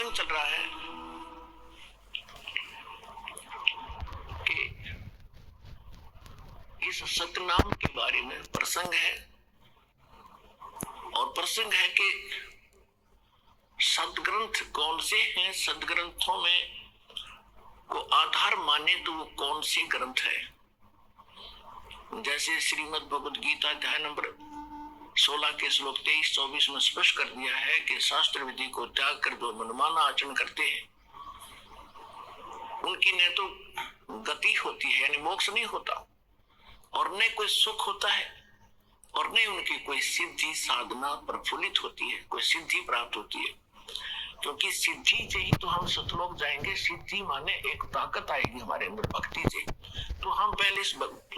प्रसंग चल रहा है कि इस सतनाम के बारे में प्रसंग है, और प्रसंग है कि सदग्रंथ कौन से हैं, सदग्रंथों में को आधार माने तो वो कौन से ग्रंथ है। जैसे श्रीमद् भगवद गीता अध्याय नंबर 16 के श्लोक 23-24 में स्पष्ट कर दिया है कि शास्त्र विधि को त्याग कर जो मनमाना आचरण करते हैं उनकी न तो गति होती है यानी मोक्ष नहीं होता, और न कोई सुख होता है, और न उनकी कोई सिद्धि साधना प्रफुल्लित होती है, कोई सिद्धि प्राप्त होती है। क्योंकि सिद्धि से ही तो हम सतलोक जाएंगे। सिद्धि माने एक ताकत आएगी हमारे अंदर भक्ति से। तो हम पहले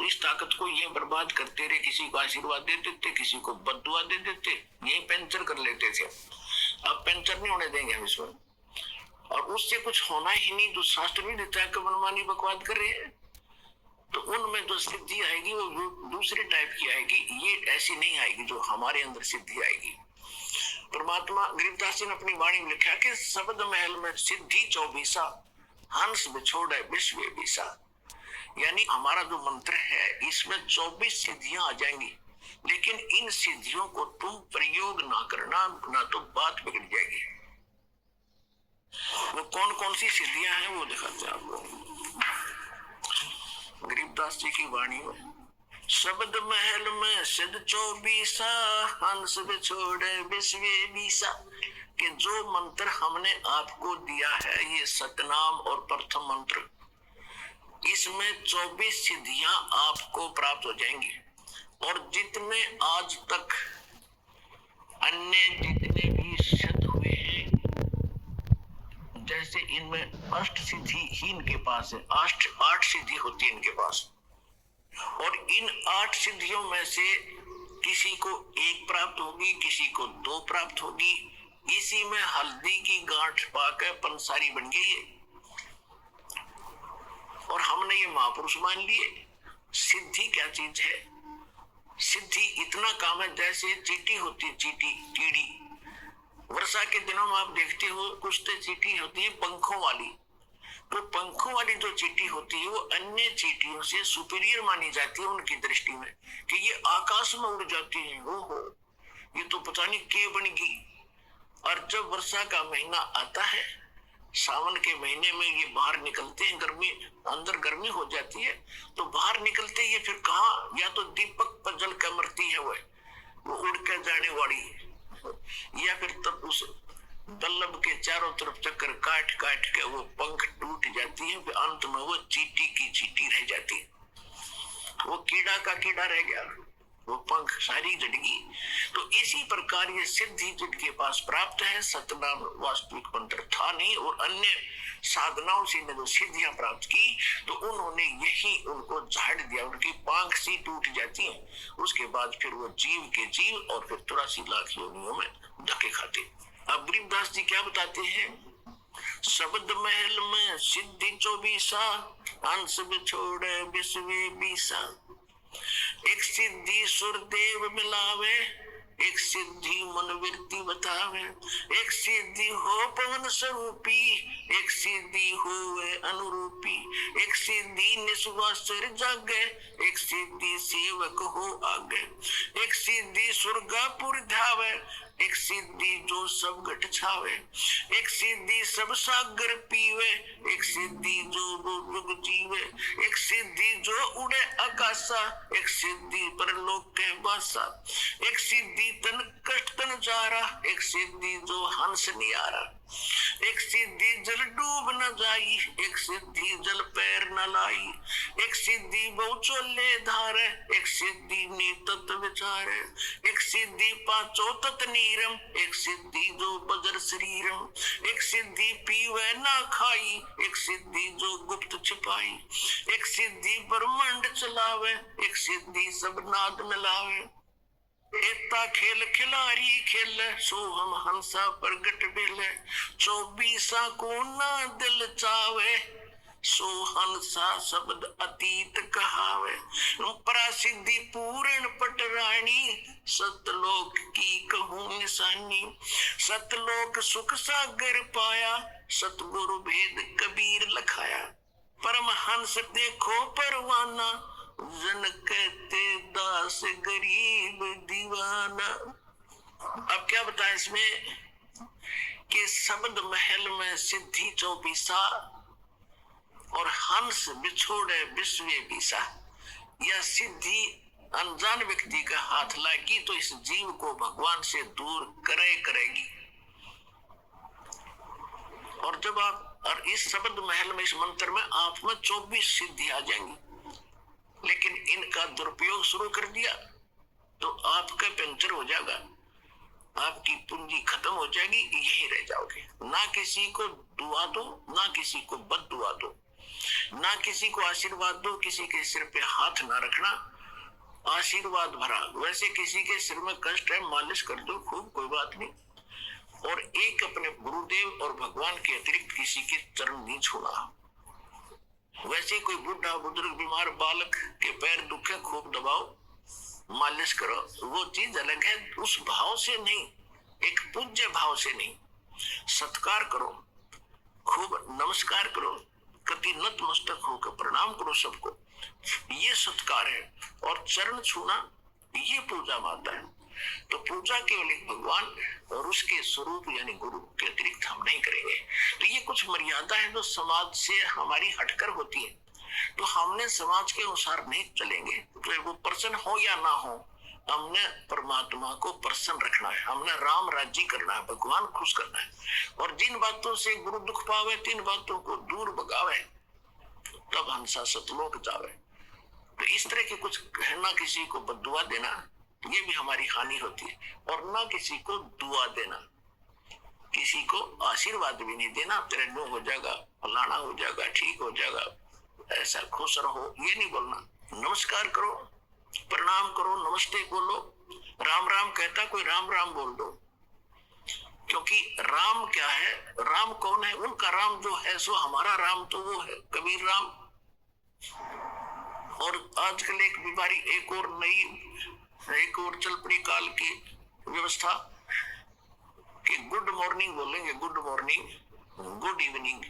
इस ताकत को ये बर्बाद करते रहे, किसी को आशीर्वाद दे देते, किसी को बद्दुआ दे देते, यही पंचर कर लेते थे। अब पंचर नहीं होने देंगे हम इसको, और उससे कुछ होना ही नहीं। जो शास्त्र भी देता है कि मनमानी बकवाद कर रहे हैं, तो उनमें जो सिद्धि आएगी वो दूसरे टाइप की आएगी, ये ऐसी नहीं आएगी जो हमारे अंदर सिद्धि आएगी। परमात्मा गरीबदास जी ने अपनी वाणी में लिखा कि शब्द महल में सिद्धि 24 हंस बिछोड़े विश्व बीसा। यानी हमारा जो मंत्र है इसमें 24 सिद्धियां आ जाएंगी, लेकिन इन सिद्धियों को तुम प्रयोग ना करना, ना तो बात बिगड़ जाएगी। वो कौन कौन सी सिद्धियां हैं वो दिखाते हैं आपको गरीबदास जी की वाणी में। शब्द महल में सिद्ध 24 हंस बिछोड़े विश्व बीसा, कि जो मंत्र हमने आपको दिया है ये सतनाम और प्रथम मंत्र, इसमें 24 सिद्धियां आपको प्राप्त हो जाएंगी। और जितने आज तक अन्य जितने भी सिद्ध हुए हैं, जैसे इनमें अष्ट सिद्धि ही इनके पास है, आठ सिद्धि होती है इनके पास, और इन 8 सिद्धियों में से किसी को 1 प्राप्त होगी, किसी को 2 प्राप्त होगी। इसी में हल्दी की गांठ पाकर पंसारी बन गई है, और हमने ये महापुरुष मान लिए। सिद्धि क्या चीज है? सिद्धि इतना काम है जैसे चींटी होती है, कीड़ी। वर्षा के दिनों में आप देखते हो कुछ तो चींटी होती है पंखों वाली, तो पंखों वाली जो चींटी होती है वो अन्य चींटियों से सुपीरियर मानी जाती है उनकी दृष्टि में, कि ये आकाश में उड़ जाती है, ओहो ये तो पता नहीं क्या बन गई। और जब वर्षा का महीना आता है, सावन के महीने में ये बाहर निकलते हैं, गर्मी अंदर गर्मी हो जाती है, तो बाहर निकलते ये फिर कहाँ, या तो दीपक पर जल कर मरती है वो उड़ कर जाने वाली, या फिर तब उस बल्लभ के चारों तरफ चक्कर काट काट के वो पंख टूट जाती है, फिर अंत में वो चींटी की चींटी रह जाती है, वो कीड़ा का कीड़ा रह गया, वो पंख सारी जड़गी। तो इसी प्रकार ये सिद्धि जिनके पास प्राप्त है, सतनाम वास्तविक मंत्र था नहीं, और अन्य साधनाओं से जो सिद्धियां प्राप्त की तो उन्होंने यही उनको झाड़ दिया, उनकी पांख सी टूट जाती है। उसके बाद फिर वो जीव के जीव और फिर 83 लाख योनियों में धक्के खाते। अब गरीबदास जी क्या बताते हैं? शब्द महल में सिद्धि 24 हंस बिछोड़े विश्व बीसा। एक सिद्धि सुरदेव मिलावे, एक सिद्धि मनोवृत्ति बतावे, एक सिद्धि हो पवन स्वरूपी, एक सिद्धि हो अनुरूपी, एक सिद्धि निस्वासर जागे, एक सिद्धि सेवक हो आगे, एक सिद्धि स्वर्गापुर धावे, एक सिद्धि जो सब घट छावे, एक सिद्धि सब सागर पीवे, एक सिद्धि जो युग जीवे, एक सिद्धि जो उड़े आकाशा, एक सिद्धि परलोक के वासा, एक सिद्धि तन कष्ट तन जारा, एक सिद्धि जो हंस नियारा, एक सिद्धि जल डूब न जाई, एक सिद्धि जल पैर न लाई, एक सिद्धि बहु चोले धारे, एक सिद्धि नीतत विचारे, एक सिद्धि पांचों तत नीरम, एक सिद्धि जो बजर शरीरम, एक सिद्धि पीवे ना खाई, एक सिद्धि जो गुप्त छिपाई, एक सिद्धि ब्रह्मांड चलावे, एक सिद्धि सब नाद मिलावे, एकता खेल खिलारी खेल, सो हम हंसा प्रगट बेले, 24 को ना दिल चावे, सो हंसा शब्द अतीत कहावे, परासिद्धि पूर्ण पटरानी, सतलोक की कहूं निशानी। सतलोक सुख सागर पाया, सतगुरु भेद कबीर लखाया। परमहंस देखो परवाना, जन कहते दास गरीब दीवाना। अब क्या बताएं इसमें कि शब्द महल में सिद्धि चौबीसा, और हंस बिछोड़े विश्व बीसा। यह सिद्धि अनजान व्यक्ति का हाथ लागी तो इस जीव को भगवान से दूर करेगी। और जब आप और इस शब्द महल में, इस मंत्र में आप में 24 सिद्धि आ जाएंगी, लेकिन इनका दुरुपयोग शुरू कर दिया तो आपका पंचर हो जाएगा, आपकी पूंजी खत्म हो जाएगी, यही रह जाओगे। ना किसी को दुआ दो, ना किसी को बद दुआ दो, ना किसी को आशीर्वाद दो, किसी के सिर पे हाथ ना रखना, आशीर्वाद भरा। वैसे किसी के सिर में कष्ट है, मालिश कर दो खूब, कोई बात नहीं। और एक अपने गुरुदेव और भगवान के अतिरिक्त किसी के चरण नहीं छूना। वैसे कोई बुढ़ा बुजुर्ग बीमार बालक के पैर दुखे, खूब दबाओ, मालिश करो, वो चीज अलग है। उस भाव से नहीं, एक पूज्य भाव से नहीं, सत्कार करो, खूब नमस्कार करो, कति नतमस्तक होकर प्रणाम करो सबको, ये सत्कार है। और चरण छूना ये पूजा माता है। तो पूजा केवल एक भगवान और उसके स्वरूप यानी गुरु के अतिरिक्त हम नहीं करेंगे। तो ये कुछ मर्यादा है जो समाज से हमारी हटकर होती है, तो हमने समाज के अनुसार नहीं चलेंगे। तो वो प्रसन्न हो या ना हो, हमने परमात्मा को प्रसन्न रखना है, हमने राम राज्य करना है, भगवान खुश करना है। और जिन बातों से गुरु दुख पावे, तीन बातों को दूर भगावे, तब हंसा सतलोक जावे। तो इस तरह के कुछ कहना, किसी को बद्दुआ देना, ये भी हमारी हानि होती है। और ना किसी को दुआ देना, किसी को आशीर्वाद भी नहीं देना, तेरे नो हो जाएगा, फलाना हो जाएगा, ठीक हो जाएगा, ऐसा खुश रहो, ये नहीं बोलना। नमस्कार करो, प्रणाम करो, नमस्ते बोलो, राम राम कहता कोई राम राम बोल दो। क्योंकि राम क्या है, राम कौन है? उनका राम जो है सो हमारा राम तो वो है कबीर राम। और आजकल एक बीमारी, एक और नई, एक और चल पड़ी काल की व्यवस्था कि गुड मॉर्निंग बोलेंगे, गुड मॉर्निंग, गुड इवनिंग।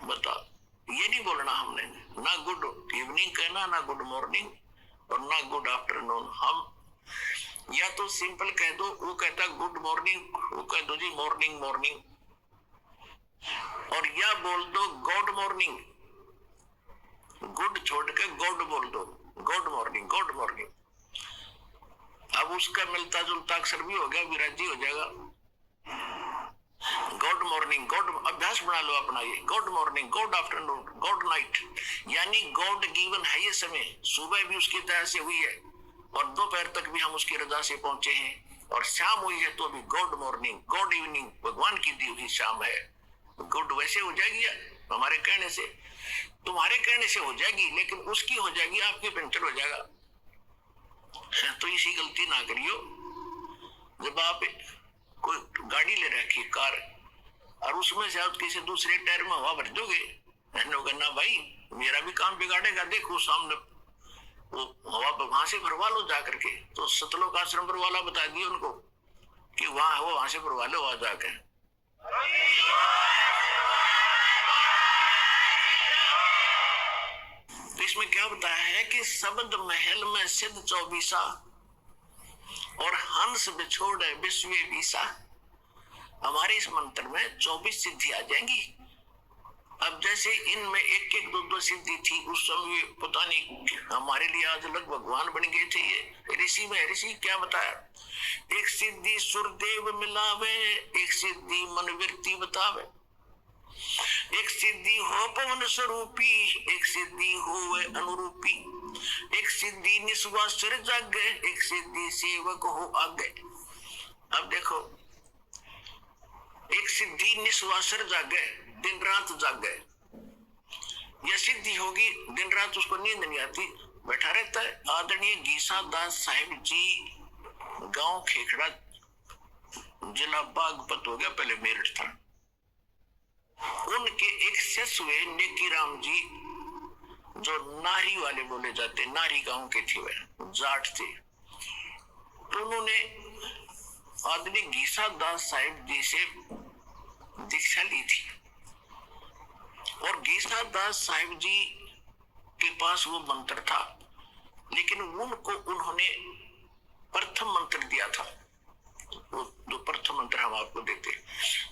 बता, ये नहीं बोलना हमने, ना गुड इवनिंग कहना, ना गुड मॉर्निंग और ना गुड आफ्टरनून। हम या तो सिंपल कह दो, वो कहता गुड मॉर्निंग, वो कह दो जी मॉर्निंग मॉर्निंग, और या बोल दो गॉड मॉर्निंग, गुड छोड़ के गॉड बोल दो, गॉड मॉर्निंग, गॉड मॉर्निंग। अब उसका मिलता जुलता अक्षर भी हो गया, विराजी हो जाएगा। गॉड मॉर्निंग, गॉड अभ्यास बना लो अपना, ये God morning, God afternoon, God night, यानी गॉड गिवन है ये समय। सुबह भी उसकी तरह से हुई है और दोपहर तक भी हम उसकी रजा से पहुंचे हैं, और शाम हुई है तो भी गॉड मॉर्निंग, गॉड इवनिंग, भगवान की दी हुई शाम है। गुड वैसे हो जाएगी हमारे कहने से, तुम्हारे कहने से हो जाएगी, लेकिन उसकी हो जाएगी, आपकी पंचर हो जाएगा। तो इसी गलती ना करियो। जब आप कोई गाड़ी ले रखी, कार, और उसमें से आप किसी दूसरे टायर में हवा भर दोगे, ना भाई मेरा भी काम बिगाड़ेगा, देखो सामने वो हवा वहां से भरवा लो जा करके। तो सतलोक आश्रम पर वाला बता दिए उनको कि वहां हो, वहां से भरवा लो वहां जाके। तो इसमें क्या बताया है कि शब्द महल में सिद्ध चौबीसा, और हंस बिछोड़े विश्व बीसा। हमारे इस मंत्र में 24 सिद्धि आ जाएंगी। अब जैसे इनमें एक एक दो दो सिद्धि थी, उस समय पता नहीं हमारे लिए आज अलग भगवान बन गए थे। ये ऋषि में ऋषि क्या बताया, एक सिद्धि सुरदेव मिलावे, एक सिद्धि मनवृत्ति बतावे, एक सिद्धि हो पवन स्वरूपी, एक सिद्धि हो अनुरूपी, एक सिद्धि निस्वा सिर जागे, एक सिद्धि सेवक हो आगे। अब देखो, एक सिद्धि निस्वा सिर जागे, दिन रात जागे, यह सिद्धि होगी, दिन रात उसको नींद नहीं आती, बैठा रहता है। आदरणीय गीसा दास साहिब जी, गांव खेखड़ा, जिला बागपत हो गया, पहले मेरठ था। उनके एक शिष्य हुए नेकी राम जी, जो नारी वाले बोले जाते, नारी गांव के थे, वे जाट थे। तो उन्होंने आदमी गीसा दास साहिब जी से दीक्षा ली थी, और गीसा दास साहिब जी के पास वो मंत्र था, लेकिन उनको उन्होंने प्रथम मंत्र दिया था, वो जो प्रथम मंत्र हम आपको देते।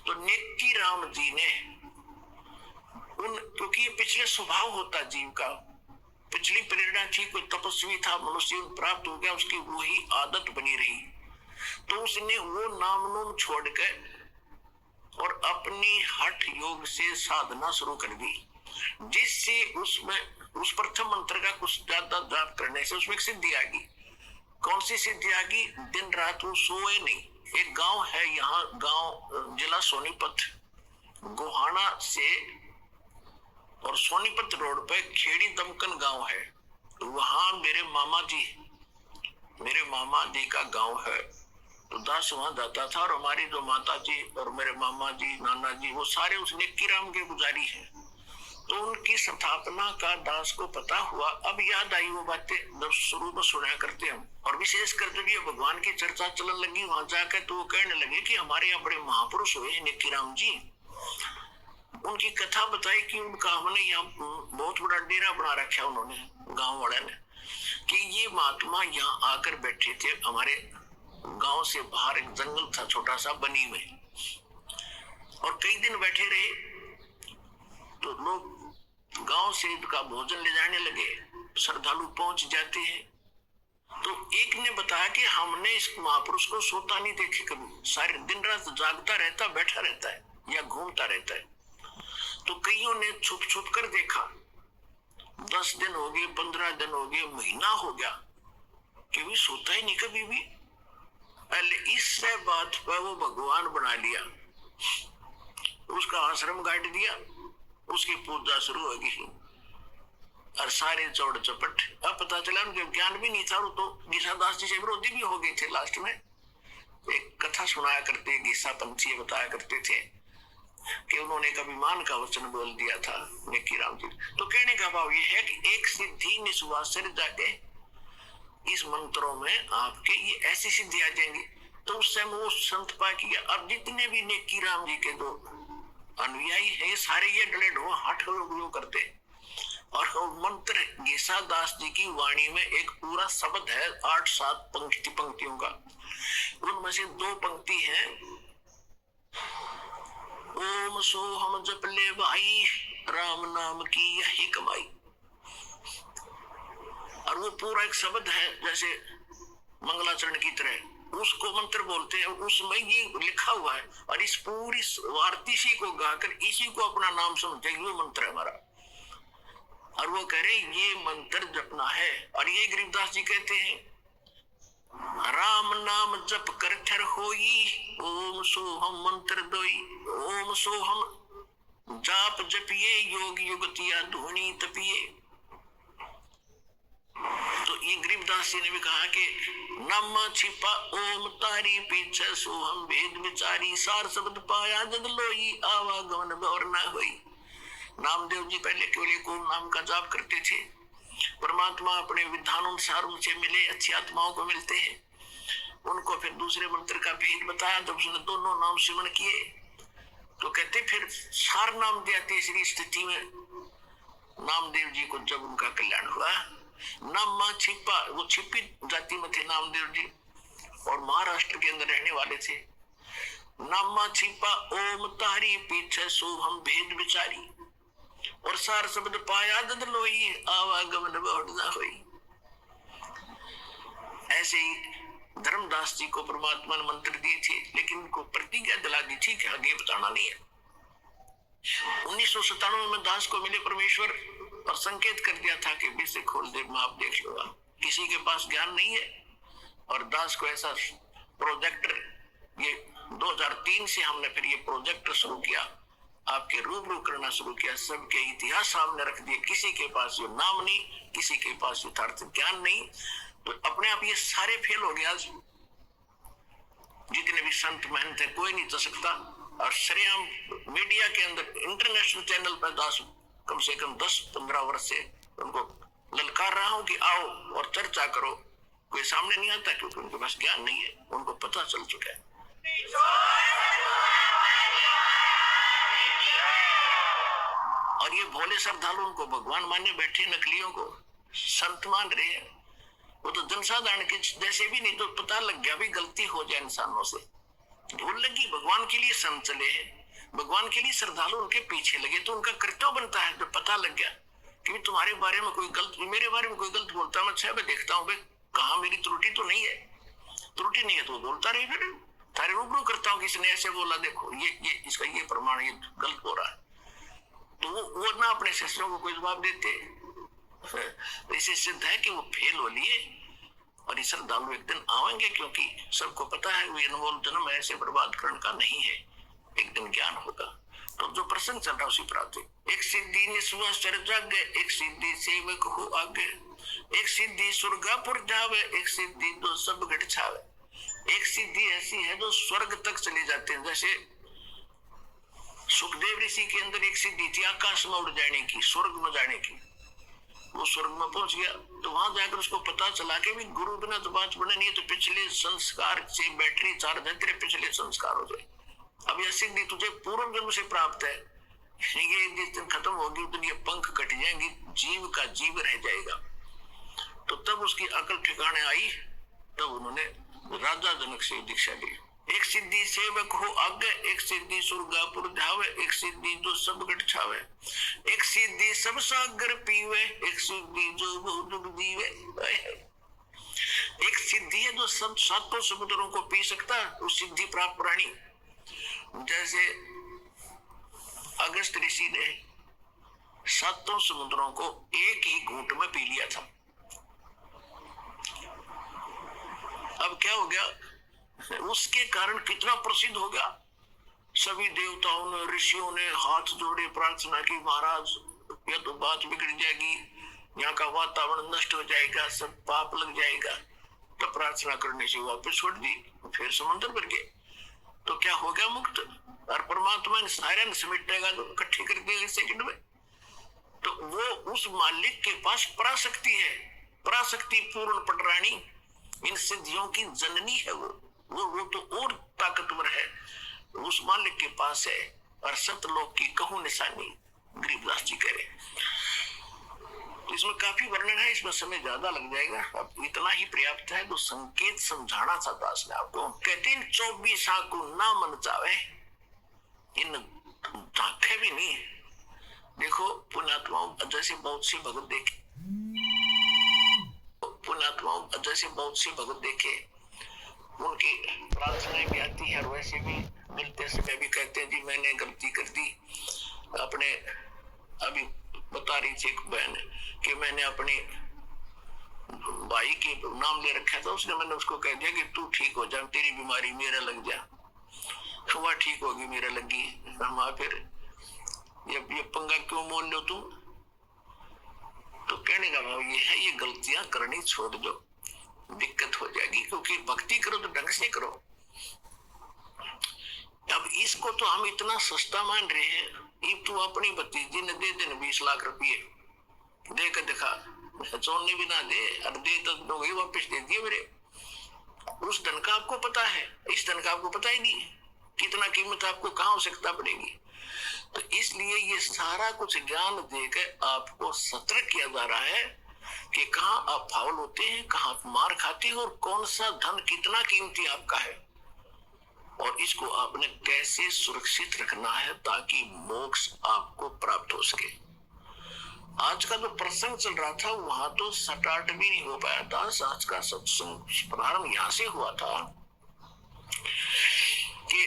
तो नेकी राम जी ने क्योंकि ये पिछले स्वभाव होता जीव का, पिछली प्रेरणा थी, कोई तपस्वी था, मनुष्य प्राप्त हो गया, उसकी वही आदत बनी रही, तो उसने वो नाम नूम छोड़ कर और अपनी हठ योग से साधना शुरू कर दी, जिससे उसमें उस प्रथम मंत्र का कुछ ज्यादा जाप करने से उसमें एक सिद्धि आ गई। कौन सी सिद्धि आ गई? दिन रात वो सोए नहीं। एक गांव है यहाँ, गांव जिला सोनीपत, गोहाना से और सोनीपत रोड पे खेड़ी दमकन गांव है, वहां मेरे मामा जी का गांव है। तो दास वहां जाता था, और हमारी जो माता जी और मेरे मामा जी, नाना जी, वो सारे उस नेकी राम के पुजारी हैं। तो उनकी स्थापना का दास को पता हुआ। अब याद आई वो बातें जब शुरू में सुना करते हम, और विशेषकर जब ये भगवान की चर्चा चलन लगी वहां जाकर, तो वो कहने लगे कि हमारे यहाँ बड़े महापुरुष हुए नेकी राम जी। उनकी कथा बताई कि उनका हमने यहाँ बहुत बड़ा डेरा बना रखा उन्होंने, गांव वाले ने, कि ये महात्मा यहाँ आकर बैठे थे। हमारे गांव से बाहर एक जंगल था छोटा सा बनी में, और कई दिन बैठे रहे। तो लोग गांव से इनका भोजन ले जाने लगे, श्रद्धालु पहुंच जाते हैं। तो एक ने बताया कि हमने इस महापुरुष को सोता नहीं देखे कभी, सारे दिन रात जागता रहता, बैठा रहता है या घूमता रहता है। तो कईयों ने छुप छुप कर देखा, 10 दिन हो गए, 15 दिन हो गए, महीना हो गया, कि भी सोता ही नहीं कभी भी। पहले इससे बात पर वो भगवान बना लिया, उसका आश्रम गाड़ दिया, उसकी पूजा शुरू हो गई, और सारे चौड़ चपट। अब पता चला उनके ज्ञान भी नहीं था, वो तो गीसा दास जी से विरोधी भी हो गए थे। लास्ट में एक कथा सुनाया करते, गीसा पंथी बताया करते थे कि उन्होंने कभी मान का वचन बोल दिया था नेकी राम जी। तो कहने का भाव ये है कि एक सिद्धि निस्वासर जाके इस मंत्रों में आपके ये ऐसी सिद्धि आ जाएंगी। तो उस समय वो संत पा किया। अब जितने भी नेकी राम जी के दो अनुयायी है, सारे ये डले ढो हठ उपयोग करते। और मंत्र गीसा दास जी की वाणी में एक पूरा शब्द है, 8-7 पंक्तियों का। उनमें से 2 पंक्ति है, ओम सोहम जप ले भाई, राम नाम की यही कमाई। और वो पूरा एक शब्द है जैसे मंगलाचरण की तरह, उसको मंत्र बोलते हैं, उसमें ये लिखा हुआ है। और इस पूरी वार्तिशी को गाकर इसी को अपना नाम समझे, ये मंत्र है हमारा। और वो कह रहे ये मंत्र जपना है। और ये गरीबदास जी कहते हैं, राम नाम जप कर ठर होई, ओम सोहम मंत्र दोई। ओम सोहम जाप जपिए, योग युगतिया धोनी तपिए। तो ये गरीबदास जी ने भी कहा कि नम छिपा ओम तारी पीछे सोहम भेद विचारी, सार शब्द पाया जद लोई, आवागमन गौर न होई। नामदेव जी पहले केवल एक ओम नाम का जाप करते थे। परमात्मा अपने विधानुसार उनसे मिले, अच्छी आत्माओं को मिलते हैं। उनको फिर दूसरे मंत्र का भेद बताया, जब उसने दोनों नाम सिमरण किए तो कहते फिर सार नाम दिया। तीसरी स्थिति में नामदेव जी को जब उनका कल्याण हुआ, नाम छिपा, वो छिपी जाति में थे नामदेव जी, और महाराष्ट्र के अंदर रहने वाले थे। नाम छिपा ओम तारी पीछे सोहम भेद विचारी, और सार शब्द पाया जद लोई, आवागमन बहुड़ न होई। ऐसे ही धर्मदास जी को परमात्मा ने मंत्र दिए थे, लेकिन उनको प्रतिज्ञा दिला दी थी कि आगे बताना नहीं है। 1997 में दास को मिले परमेश्वर, और संकेत कर दिया था कि बीच से खोल दे, मैं आप देख लूंगा। किसी के पास ज्ञान नहीं है, और दास को ऐसा प्रोजेक्टर, ये 2003 से हमने फिर ये प्रोजेक्टर शुरू किया, आपके रूबरू करना शुरू किया, सबके इतिहास सामने रख दिए। किसी के पास ये नाम नहीं, किसी के पास यथार्थ ज्ञान नहीं, तो अपने आप ये सारे फेल हो गया। जितने भी संत महंत है कोई नहीं जा सकता, और श्रेयाम मीडिया के अंदर इंटरनेशनल चैनल पर कम से कम 10-15 वर्ष से उनको ललकार रहा हूं कि आओ और चर्चा करो। कोई सामने नहीं आता क्योंकि उनके पास ज्ञान नहीं है, उनको पता चल चुका है। और ये भोले श्रद्धालु उनको भगवान माने बैठे, नकलियों को संत मान रहे हैं। वो तो जनसाधारण के जैसे भी नहीं, तो पता लग गया भी गलती हो जाए इंसानों से, भूल लगी। भगवान के लिए संत चले हैं, भगवान के लिए श्रद्धालु उनके पीछे लगे, तो उनका कर्तव्य बनता है। जब पता लग गया कि तुम्हारे बारे में कोई गलत, मेरे बारे में कोई गलत बोलता, मैं अच्छा देखता हूँ कहा मेरी त्रुटि तो नहीं है, त्रुटि नहीं है तो बोलता रहे, फिर थारे रूबरू करता हूँ किसने ऐसे बोला, देखो ये इसका ये प्रमाण, ये गलत हो रहा है, तो वो ना अपने शिष्यों को कोई जवाब देते। इसे सिद्ध है कि वो फेल हो लिए और इस श्रद्धालु एक दिन आएंगे, क्योंकि सबको पता है वो अनमोल जन्म ऐसे बर्बाद करने का नहीं है, एक दिन ज्ञान होगा। तो जो प्रसंग चल रहा है उसी प्राप्त, एक सिद्धि निस्वा सर जागे, एक सिद्धि सेवक हो आगे, एक सिद्धि स्वर्गापुर जावे, एक सिद्धि जो सब घट छावे। एक सिद्धि ऐसी है जो स्वर्ग तक चले जाते हैं, जैसे सुखदेव ऋषि के अंदर एक सिद्धि थी आकाश में उड़ जाने की, स्वर्ग में जाने की। वो स्वर्ग में पहुंच गया तो वहां जाकर उसको पता चला कि भी गुरु बिना तो बात बने नहीं, तो पिछले संस्कार से बैटरी चार्ज है, तेरे पिछले संस्कार हो जाए। अब यह सिद्धि तुझे पूर्व जन्म से प्राप्त है, ये जिस दिन खत्म होगी तो ये पंख कट जाएंगी, जीव का जीव रह जाएगा। तो तब उसकी अकल ठिकाने आई, तब उन्होंने राजा जनक से दीक्षा ली। एक सिद्धि सेवक हो आगे, एक सिद्धि स्वर्गापुर जावे, एक सिद्धि जो सब गट छावे, एक सिद्धि सब सागर पीवे, एक सिद्धि जो बहुत दुख दीवे। एक सिद्धि है जो सब सातों समुद्रों को पी सकता है, उस सिद्धि प्राप्त प्राणी। जैसे अगस्त ऋषि ने सातों समुद्रों को एक ही घूंट में पी लिया था। अब क्या हो गया, उसके कारण कितना प्रसिद्ध हो गया। सभी देवताओं ने, ऋषियों ने हाथ जोड़े, प्रार्थना की, महाराज यह तो बात बिगड़ जाएगी, यहाँ का वातावरण नष्ट हो जाएगा, सब पाप लग जाएगा। तो प्रार्थना करने से वापस छोड़ दी, फिर समुद्र भर गए, तो क्या हो गया, मुक्त। और परमात्मा ने सारे समेटेगा तो इकट्ठी कर देगा सेकंड में। तो वो उस मालिक के पास पराशक्ति है, पराशक्ति पूर्ण पटरानी, इन सिद्धियों की जननी है वो तो और ताकतवर है, उस मालिक के पास है। और सतलोक की कहूं निशानी गरीबदास जी कह रहे। तो इसमें काफी वर्णन है, इसमें समय ज्यादा लग जाएगा, अब इतना ही पर्याप्त है। तो संकेत समझाना था दास ने आपको। कहते हैं 24 को ना मन चावे, इन झांके भी नहीं। देखो पुण्यात्माओं जैसे बहुत से भगत देखे, पुण्यात्माओं जैसे बहुत से भगत देखे, उनकी प्रार्थनाएं भी आती है और वैसे भी मिलते समय भी कहते हैं जी मैंने गलती कर दी। अपने अभी बता रही थी एक बहन कि मैंने अपने भाई के नाम ले रखा था, उसने, मैंने उसको कह दिया कि तू ठीक हो जा, तेरी बीमारी मेरा लग जा, तो वह ठीक होगी मेरा लगी। हम फिर ये पंगा क्यों मोल लो तुम। तो कहने का भाव ये है, ये गलतियां करनी छोड़ दो, दिक्कत हो जाएगी। क्योंकि भक्ति करो तो ढंग से करो। अब इसको तो हम इतना सस्ता मान रहे हैं, ये तू अपनी भतीजी ने दे देना 20 लाख रुपये, दे कर दिखा, सोने भी ना दे, और दे तो दोगे वापस दे दिए मेरे। उस धन का आपको पता है, इस धन का आपको पता ही नहीं कितना कीमत आपको कहाँ आवश्यकता पड़ेगी। तो इसलिए ये सारा कुछ ज्ञान देकर आपको सतर्क किया जा रहा है कि कहाँ आप फाउल होते हैं, कहाँ आप मार खाते हो, और कौन सा धन कितना कीमती आपका है, और इसको आपने कैसे सुरक्षित रखना है ताकि मोक्ष आपको प्राप्त हो सके। आज का जो प्रसंग चल रहा था वहां तो स्टार्ट भी नहीं हो पाया था। आज का सत्संग प्रारंभ यहाँ से हुआ था कि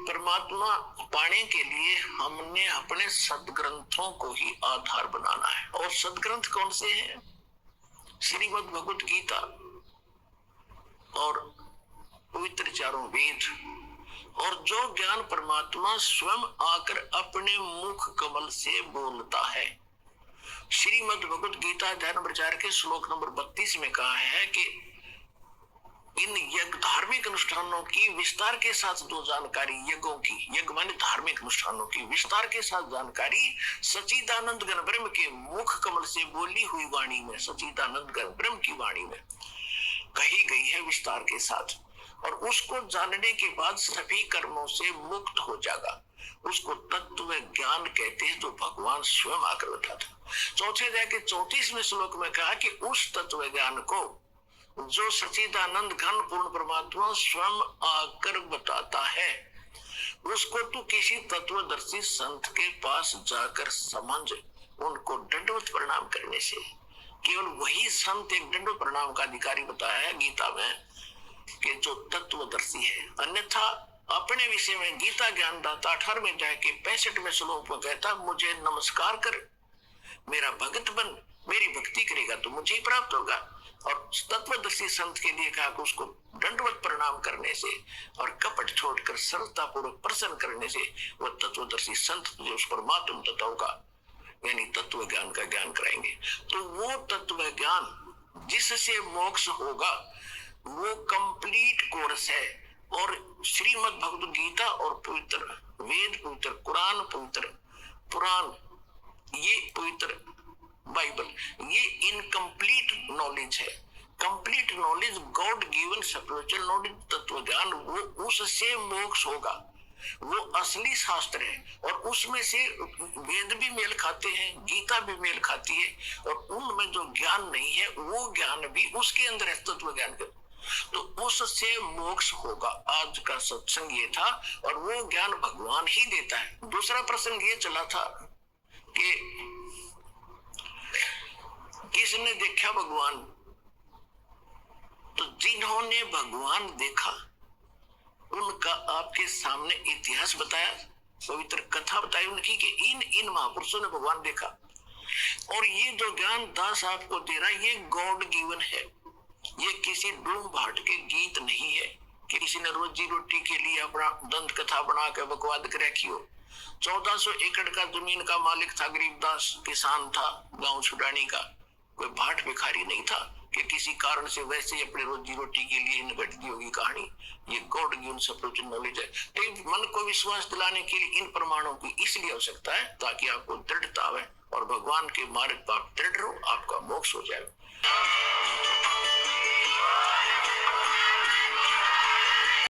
परमात्मा पाने के लिए हमने अपने सदग्रंथों को ही आधार बनाना है। और सदग्रंथ कौन से हैं? श्रीमद् भगवत गीता और पवित्र चारों वेद, और जो ज्ञान परमात्मा स्वयं आकर अपने मुख कमल से बोलता है। श्रीमद् भगवत गीता अध्याय नंबर 4 के श्लोक नंबर 32 में कहा है कि इन यज्ञ धार्मिक अनुष्ठानों की विस्तार के साथ जो जानकारी यज्ञों की, यज्ञ माने अनुष्ठानों की विस्तार के साथ जानकारी सच्चिदानंद घन ब्रह्म के मुख कमल से बोली हुई वाणी में, सच्चिदानंद घन ब्रह्म की वाणी में कही गई है विस्तार के साथ। और उसको जानने के बाद सभी कर्मों से मुक्त हो जाएगा। उसको तत्व ज्ञान कहते हैं, जो भगवान स्वयं आकर बताता। चौथे जाके 34वें श्लोक में कहा कि उस तत्व ज्ञान को जो सच्चिदानंद घन पूर्ण परमात्मा स्वयं आकर बताता है, उसको तू किसी तत्वदर्शी संत के पास जाकर समझ। उनको दंडवत प्रणाम करने से, केवल वही संत एक दंडवत प्रणाम का अधिकारी बताया है गीता में कि जो तत्वदर्शी है। अन्यथा अपने विषय में गीता ज्ञानदाता 18वें अध्याय के 65वें श्लोक में कहता, मुझे नमस्कार कर, मेरा भक्त बन, मेरी भक्ति करेगा तो मुझे ही प्राप्त होगा। और तत्वदर्शी संत के लिए कहा कि उसको दंडवत प्रणाम करने से और कपट छोड़कर सरलता पूर्वक प्रसन्न करने से वह तत्वदर्शी संत तुझे उस परमात्म तत्व का यानी तत्व ज्ञान का ज्ञान कराएंगे। तो वो तत्व ज्ञान जिससे मोक्ष होगा वो कंप्लीट कोर्स है। और श्रीमद् भगवद गीता और पवित्र वेद, पवित्र कुरान, पवित्र पुराण, ये पवित्र बाइबल, ये इनकम्प्लीट नॉलेज है। Complete knowledge God given spiritual knowledge, तत्व ज्ञान, वो उससे मोक्ष होगा। वो असली शास्त्र है और उसमें से वेद भी मेल खाते हैं, गीता भी मेल खाती है, और उनमें जो ज्ञान नहीं है वो ज्ञान भी उसके अंदर है, तत्व ज्ञान के। तो उससे मोक्ष होगा। आज का सत्संग ये था और वो ज्ञान भगवान ही देता है। दूसरा प्रसंग ये चला था कि किसने देखा भगवान, तो जिन्होंने भगवान देखा उनका आपके सामने इतिहास बताया, पवित्र कथा बताई उनकी कि इन महापुरुषों ने भगवान देखा। और ये जो ज्ञान दास आपको दे रहा है ये गॉड गिवन है। ये किसी डूम भाट के गीत नहीं है कि किसी ने रोजी रोटी के लिए अपना दंत कथा बना के बकवाद कर रखी हो। 1400 एकड़ का जमीन का मालिक था, गरीबदास किसान था, गांव छुड़ानी का, कोई भाट भिखारी नहीं था कि किसी कारण से वैसे ही अपने रोजी रोटी के लिए घट दी होगी कहानी। ये गॉड गिवन स्पिरिचुअल नॉलेज है। तो मन को विश्वास दिलाने के लिए इन प्रमाणों की इसलिए आवश्यकता है ताकि आपको दृढ़ता आवे और भगवान के मार्ग पर दृढ़ रहो, आपका मोक्ष हो जाए।